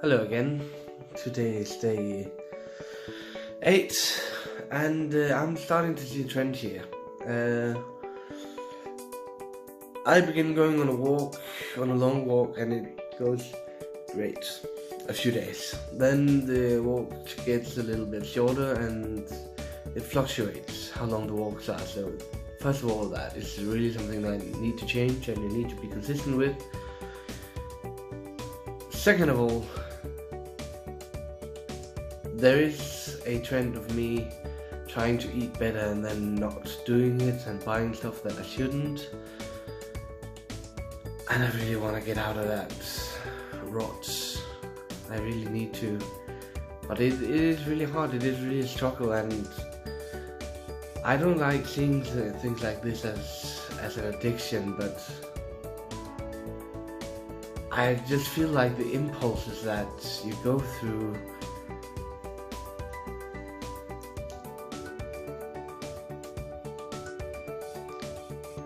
Hello again. Today is day 8 and I'm starting to see a trend here. I begin going on a long walk, and it goes great a few days. Then the walk gets a little bit shorter and it fluctuates how long the walks are. So first of all, that is really something that I need to change and you need to be consistent with. Second of all, there is a trend of me trying to eat better and then not doing it and buying stuff that I shouldn't. And I really want to get out of that rot. I really need to. But it is really hard, it is really a struggle, and I don't like seeing things like this as an addiction, but I just feel like the impulses that you go through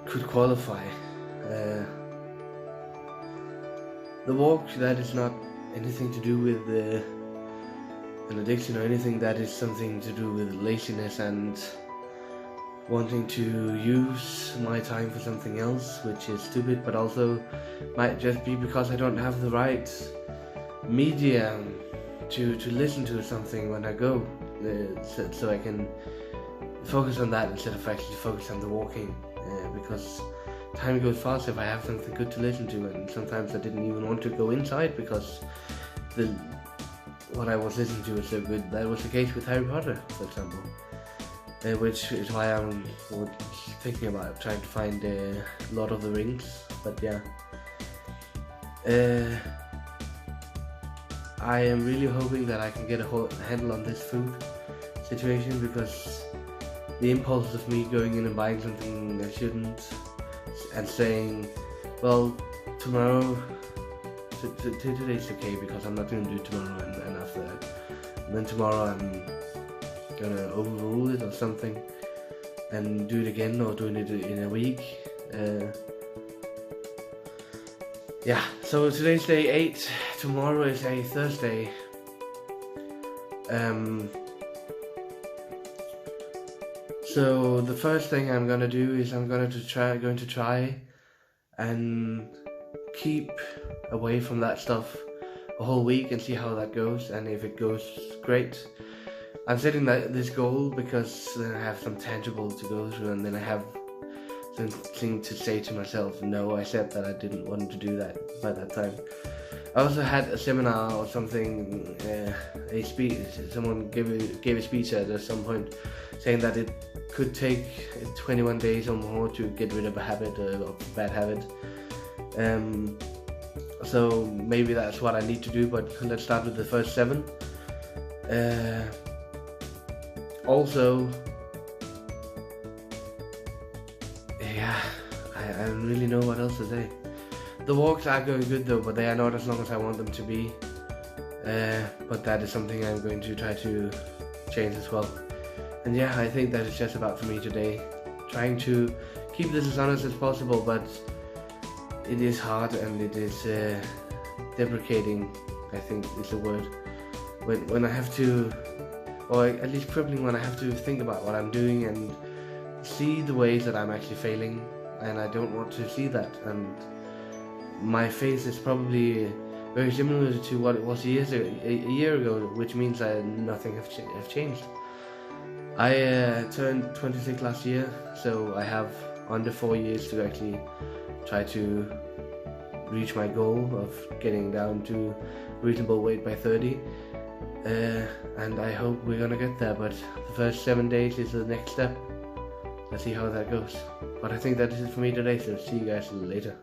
could qualify. The walk, that is not anything to do with an addiction or anything. That is something to do with laziness and wanting to use my time for something else, which is stupid, but also might just be because I don't have the right medium to listen to something when I go, so I can focus on that instead of actually focus on the walking, because time goes fast if I have something good to listen to, and sometimes I didn't even want to go inside because what I was listening to was so good. That was the case with Harry Potter, for example, which is why I'm thinking about trying to find Lord of the Rings. But yeah, I am really hoping that I can get a handle on this food situation, because the impulse of me going in and buying something I shouldn't and saying, well, tomorrow, today's okay because I'm not going to do tomorrow, and after that, and then tomorrow I'm gonna overrule it or something and do it again, or doing it in a week. Yeah, so today's day 8, tomorrow is a Thursday. So the first thing I'm gonna do is I'm going to try and keep away from that stuff a whole week and see how that goes, and if it goes great. I'm setting this goal because then I have some tangible to go through, and then I have something to say to myself, no, I said that I didn't want to do that by that time. I also had a seminar or something, a speech, someone gave a speech at some point saying that it could take 21 days or more to get rid of a habit or a bad habit. So maybe that's what I need to do, but let's start with the first 7. Also, yeah, I don't really know what else to say. The walks are going good though, but they are not as long as I want them to be. But that is something I'm going to try to change as well. And yeah, I think that is just about for me today. Trying to keep this as honest as possible, but it is hard, and it is deprecating, I think is the word. When I have to, or at least crippling when I have to think about what I'm doing and see the ways that I'm actually failing, and I don't want to see that. And my face is probably very similar to what it was a year ago, which means that nothing have changed. I turned 26 last year, so I have under 4 years to actually try to reach my goal of getting down to reasonable weight by 30. And I hope we're gonna get there, but the first 7 days is the next step. Let's see how that goes. But I think that is it for me today, so see you guys later.